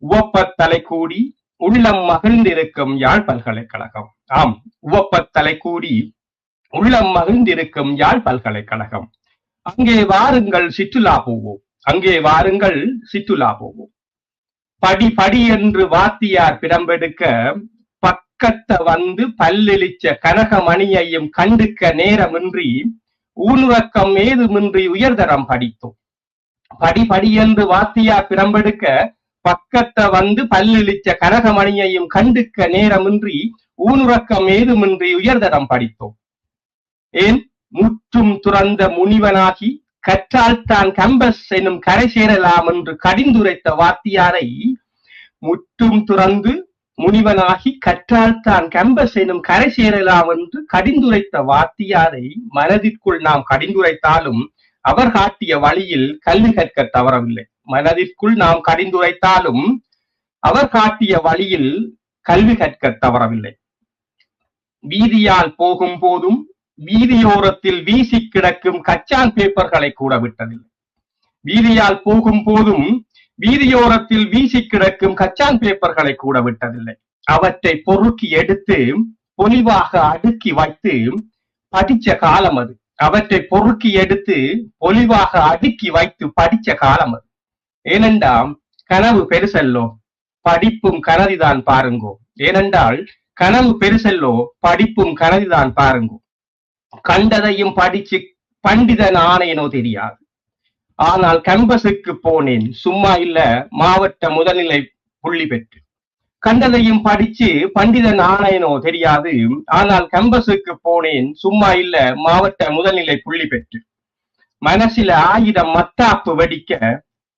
உவப்பத்தலை கூடி உள்ளம் மகிழ்ந்திருக்கும் யாழ் பல்கலைக்கழகம். ஆம், உவப்பத்தலை கூடி உள்ளம் மகிழ்ந்திருக்கும் யாழ் பல்கலைக்கழகம். அங்கே வாருங்கள் சிற்றுலா போவோம், அங்கே வாருங்கள் சிற்றுலா போவோம். படி படி என்று வாத்தியார் பிரம்பெடுக்க பக்கத்த வந்து பல்லெளிச்ச கனகமணியையும் கண்டுக்க நேரமின்றி ஊனுறக்கம் ஏதுமின்றி உயர்தரம் படித்தோம். படி படி என்று வாத்தியார் பிரம்பெடுக்க பக்கத்த வந்து பல்லெளிச்ச கனகமணியையும் கண்டுக்க நேரமின்றி ஊனுறக்கம் ஏதுமின்றி உயர்தரம் படித்தோம். ஏன் முற்றும் துறந்த முனிவனாகி கற்றால் தான் கம்பஸ் எனும் கரை சேரலாம் என்று கடிந்துரைத்த வாத்தியாரை, முற்றும் துறந்து முனிவனாகி கற்றால் தான் கம்பஸ் எனும் கரை சேரலாம் என்று கடிந்துரைத்த வாத்தியாரை மனதிற்குள் நாம் கடிந்துரைத்தாலும் அவர் காட்டிய வழியில் கல்வி கற்க தவறவில்லை. மனதிற்குள் நாம் கடிந்துரைத்தாலும் அவர் காட்டிய வழியில் கல்வி கற்க தவறவில்லை. வீதியால் போகும் போதும் வீதியோரத்தில் வீசி கிடக்கும் கச்சான் பேப்பர்களை கூட விட்டதில்லை. வீதியால் போகும் போதும் வீதியோரத்தில் வீசி கிடக்கும் கச்சான் பேப்பர்களை கூட விட்டதில்லை. அவற்றை பொறுக்கி எடுத்து பொலிவாக அடுக்கி வைத்து படிச்ச காலம் அது. அவற்றை பொறுக்கி எடுத்து பொலிவாக அடுக்கி வைத்து படிச்ச காலம் அது. ஏனென்றால் கனவு பெருசல்லோ, படிப்பும் கனதிதான் பாருங்கோ. ஏனென்றால் கனவு பெருசல்லோ, படிப்பும் கனதிதான் பாருங்கோ. கண்டதையும் படிச்சு பண்டிதன் ஆனேனோ தெரியாது, ஆனால் கம்பஸுக்கு போனேன் சும்மா இல்ல மாவட்ட முதல்நிலை புள்ளி பெற்று. கண்டதையும் படிச்சு பண்டிதன் ஆனேனோ தெரியாது, ஆனால் கம்பஸுக்கு போனேன் சும்மா இல்ல மாவட்ட முதல்நிலை புள்ளி பெற்று. மனசில 1000 மத்தாப்பு வெடிக்க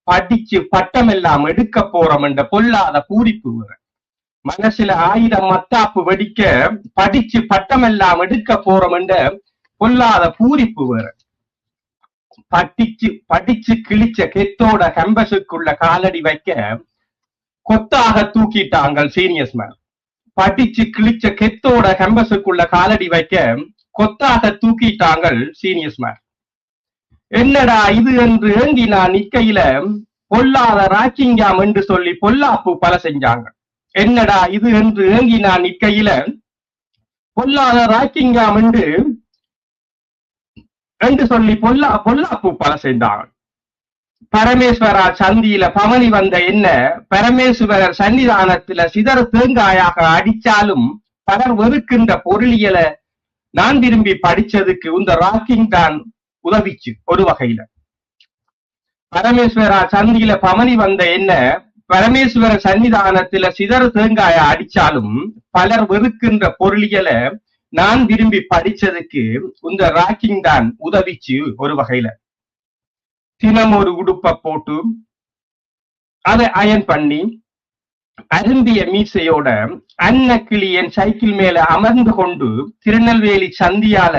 படிச்சு பட்டமெல்லாம் எடுக்க போறோம் என்ற பொல்லாத பூரிப்பு வேற. மனசுல 1000 மத்தாப்பு வெடிக்க படிச்சு பட்டமெல்லாம் எடுக்க போறோம் என்ற பொல்லாத பூரிப்பு வேற. படிச்சு கிழிச்ச கெத்தோட கம்பஸுக்குள்ள காலடி வைக்க கொத்தாக தூக்கிட்டாங்க சீனியர்ஸ் மேன். படிச்சு கிழிச்ச கெத்தோட கம்பஸுக்குள்ள காலடி வைக்க கொத்தாக தூக்கிட்டாங்க சீனியர்ஸ் மேன். என்னடா இது என்று ஏங்கி நான் நிக்கையில பொல்லாத ராக்கிங்காம் என்று சொல்லி பொல்லாப்பு பல செஞ்சாங்க. என்னடா இது என்று ஏங்கி நான் நிக்கையில பொல்லாத ராக்கிங்காம் என்று சொல்லி பொல்லாப்பு பல செஞ்சாங்க. பரமேஸ்வரா சந்தியில பவனி வந்த என்ன பரமேஸ்வரர் சன்னிதானத்துல சிதற தேங்காயாக அடிச்சாலும் பலர் வெறுக்கின்ற பொருளியலை நான் விரும்பி படிச்சதுக்கு இந்த ராக்கிங் தான் உதவிச்சு. ஒரு வகையில பரமேஸ்வரா சந்தியில பவனி வந்த என்ன பரமேஸ்வர சன்னிதானத்துல சிதற தேங்காய அடிச்சாலும் பலர் வெறுக்கின்ற பொருளியலை நான் விரும்பி படிச்சதுக்கு இந்த ராக்கிங் தான் உதவிச்சு. ஒரு வகையில தினம் ஒரு உடுப்ப போட்டு அதை அயன் பண்ணி அரும்பிய மீசையோட அன்னக்கிளி என் சைக்கிள் மேல அமர்ந்து கொண்டு திருநெல்வேலி சந்தியால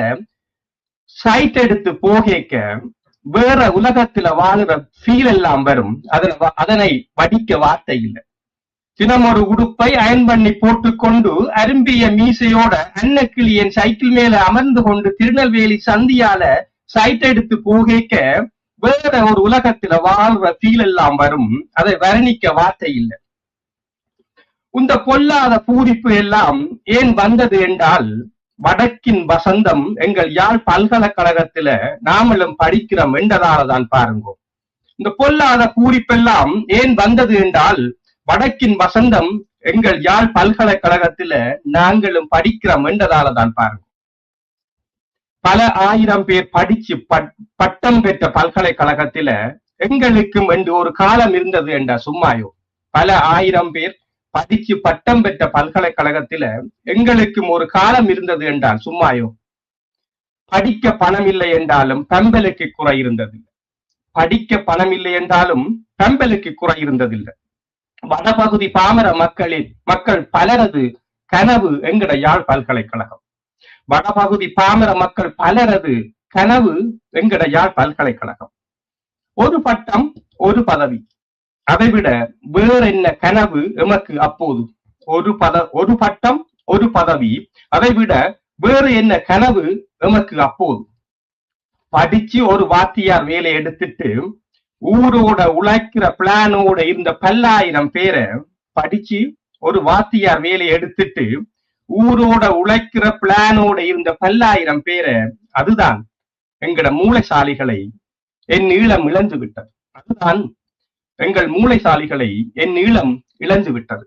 சைட் எடுத்து போகேக்க வேற உலகத்துல வாழுற ஃபீல் எல்லாம் வரும். அதனை வடிக்க வார்த்தை இல்லை. தினம் ஒரு உடுப்பை அயன் பண்ணி போட்டுக்கொண்டு அரும்பிய மீசையோட அன்னக்கிளி என் சைக்கிள் மேல அமர்ந்து கொண்டு திருநெல்வேலி சந்தியால சைட் எடுத்து போகேக்க வேற ஒரு உலகத்துல வாழ்ற ஃபீல் எல்லாம் வரும். அதை வர்ணிக்க வார்த்தை இல்லை. இந்த பொல்லாத பூரிப்பு எல்லாம் ஏன் வந்தது என்றால், வடக்கின் வசந்தம் எங்கள் யாழ் பல்கலைக்கழகத்துல நாமளும் படிக்கிறோம் என்றதாலதான் பாருங்க. இந்த பொல்லாத பூரிப்பெல்லாம் ஏன் வந்தது என்றால், வடக்கின் வசந்தம் எங்கள் யாழ் பல்கலைக்கழகத்துல நாங்களும் படிக்கிறோம் என்றதாலதான் பாருங்க. பல 1000 பேர் படிச்சு பட்டம் பெற்ற பல்கலைக்கழகத்துல எங்களுக்கும் என்று ஒரு காலம் இருந்தது என்ற சும்மாயோ. பல 1000 பேர் படிச்சு பட்டம் பெற்ற பல்கலைக்கழகத்துல எங்களுக்கும் ஒரு காலம் இருந்தது என்றால் சும்மாயோ. படிக்க பணம் இல்லை என்றாலும் பம்பலுக்கு குறை இருந்ததில்லை. படிக்க பணம் இல்லை என்றாலும் பம்பலுக்கு குறை இருந்ததில்லை. வடபகுதி பாமர மக்கள் பலரது கனவு எங்கட யாழ் பல்கலைக்கழகம். வடபகுதி பாமர மக்கள் பலரது கனவு எங்கட யாழ் பல்கலைக்கழகம். ஒரு பட்டம் ஒரு பதவி, அதைவிட வேற என்ன கனவு எமக்கு அப்போது? ஒரு பட்டம் ஒரு பதவி, அதைவிட வேறு என்ன கனவு எமக்கு அப்போது? படிச்சு ஒரு வாத்தியார் வேலை எடுத்துட்டு ஊரோட உழைக்கிற பிளானோட இருந்த பல்லாயிரம் பேரை படிச்சு ஒரு வாத்தியார் வேலையை எடுத்துட்டு ஊரோட உழைக்கிற பிளானோட இருந்த பல்லாயிரம் பேரை, அதுதான் எங்கட மூளைசாலிகளை என் ஈழம் இழந்து விட்டது. அதுதான் எங்கள் மூளைசாலிகளை என் ஈழம் இழந்து விட்டது.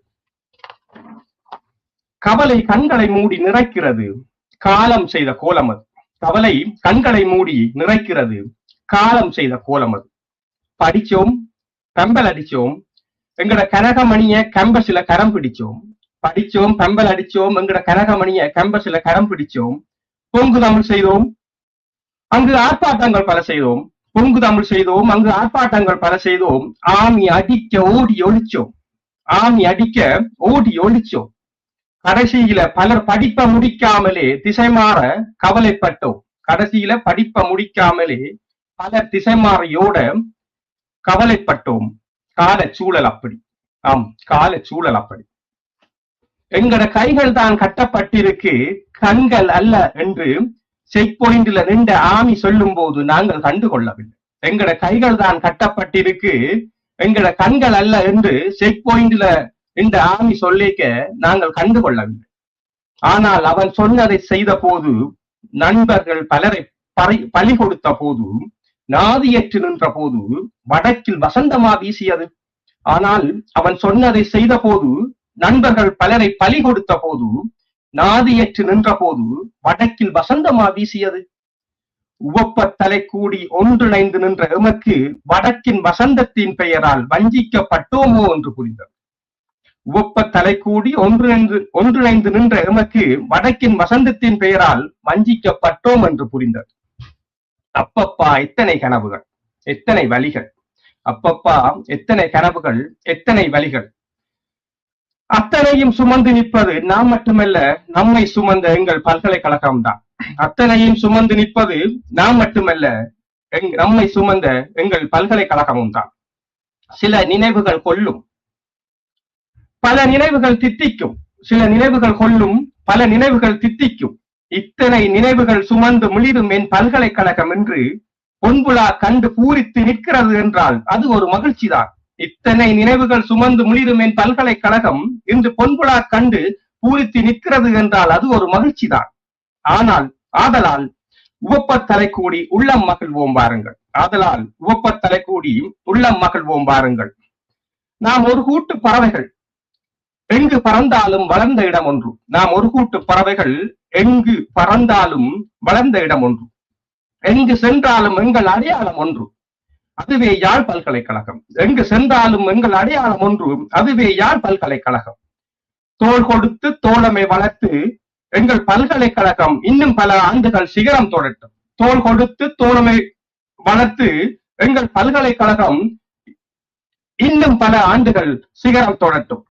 கவலை கண்களை மூடி நிறைக்கிறது, காலம் செய்த கோலம் அது. கவலை கண்களை மூடி நிறைக்கிறது, காலம் செய்த கோலம் அது. படிச்சோம், பெம்பல் அடிச்சோம், எங்கட கனகமணிய கம்பசில கரம் பிடிச்சோம். படிச்சோம், பெம்பல் அடிச்சோம், எங்கட கனகமணிய கம்பசில கரம் பிடிச்சோம். பொங்கு தமிழ் செய்தோம், அங்கு ஆர்ப்பாட்டங்கள் பல செய்தோம். பொங்கு தமிழ் செய்தோம், அங்கு ஆர்ப்பாட்டங்கள் பல செய்தோம். ஆமி அடிக்க ஓடி ஒழிச்சோம், ஆமி அடிக்க ஓடி ஒழிச்சோம். கடைசியில பலர் படிப்ப முடிக்காமலே திசை மாற கவலைப்பட்டோம். கடைசியில படிப்ப முடிக்காமலே பலர் திசை மாறியோட கவலைப்பட்டோம். கால சூழல் அப்படி. ஆம், கால சூழல் அப்படி. எங்கட கைகள் தான் கட்டப்பட்டிருக்கு, கண்கள் அல்ல என்று செக் பாயிண்ட்ல நின்ற ஆமி சொல்லும் போது நாங்கள் கண்டுகொள்ளவில்லை. எங்கட கைகள் தான் கட்டப்பட்டிருக்கு, எங்கட கண்கள் அல்ல என்று செக் பாயிண்ட்ல நின்ற ஆமி சொல்லிக்க நாங்கள் கண்டுகொள்ளவில்லை. ஆனால் அவன் சொன்னதை செய்த போது, நண்பர்கள் பலரை பலி கொடுத்த போது, நாதியற்று நின்ற போது வடக்கில் வசந்தமா வீசியது. ஆனால் அவன் சொன்னதை செய்த போது, நண்பர்கள் பலரை பலி கொடுத்த போது, நாதியற்று நின்ற போது வடக்கில் வசந்தமா வீசியது. உவப்ப தலை கூடி ஒன்றிணைந்து நின்ற எமக்கு வடக்கின் வசந்தத்தின் பெயரால் வஞ்சிக்கப்பட்டோமோ என்று புரிந்தது. உவப்ப தலை கூடி ஒன்றிணைந்து நின்ற எமக்கு வடக்கின் வசந்தத்தின் பெயரால் வஞ்சிக்கப்பட்டோம் என்று புரிந்தது. அப்பப்பா எத்தனை கனவுகள், எத்தனை வழிகள். அப்பப்பா எத்தனை கனவுகள், எத்தனை வழிகள். அத்தனையும் சுமந்து நிற்பது நாம் மட்டுமல்ல, நம்மை சுமந்த எங்கள் பல்கலைக்கழகம் தான். அத்தனையும் சுமந்து நிற்பது நாம் மட்டுமல்ல, நம்மை சுமந்த எங்கள் பல்கலைக்கழகமும் தான். சில நினைவுகள் கொல்லும், பல நினைவுகள் தித்திக்கும். சில நினைவுகள் கொல்லும், பல நினைவுகள் தித்திக்கும். இத்தனை நினைவுகள் சுமந்து மிளிரும் என் பல்கலைக்கழகம் என்று பொன்புலா கண்டு பூரித்து நிற்கிறது என்றால் அது ஒரு மகிழ்ச்சி தான். இத்தனை நினைவுகள் சுமந்து மிளிரும் என் பல்கலைக்கழகம் இன்று பொன்புலா கண்டு பூரித்து நிற்கிறது என்றால் அது ஒரு மகிழ்ச்சி தான். ஆனால் ஆதலால் உவப்பத்தலை கூடி உள்ளம் மகிழ்வோம் வாருங்கள். ஆதலால் உவப்பத்தலை கூடி உள்ளம் மகிழ்வோம் வாருங்கள். நாம் ஒரு கூட்டு பறவைகள், எங்கு பறந்தாலும் வளர்ந்த இடம் ஒன்று. நாம் ஒரு கூட்டு பறவைகள், எங்கு பறந்தாலும் வளர்ந்த இடம் ஒன்று. எங்கு சென்றாலும் எங்கள் அடையாளம் ஒன்று, அதுவே யாழ் பல்கலைக்கழகம். எங்கு சென்றாலும் எங்கள் அடையாளம் ஒன்று, அதுவே யாழ் பல்கலைக்கழகம். தோள் கொடுத்து தோழமை வளர்த்து எங்கள் பல்கலைக்கழகம் இன்னும் பல ஆண்டுகள் சிகரம் தொடட்டும். தோள் கொடுத்து தோழமை வளர்த்து எங்கள் பல்கலைக்கழகம் இன்னும் பல ஆண்டுகள் சிகரம் தொடட்டும்.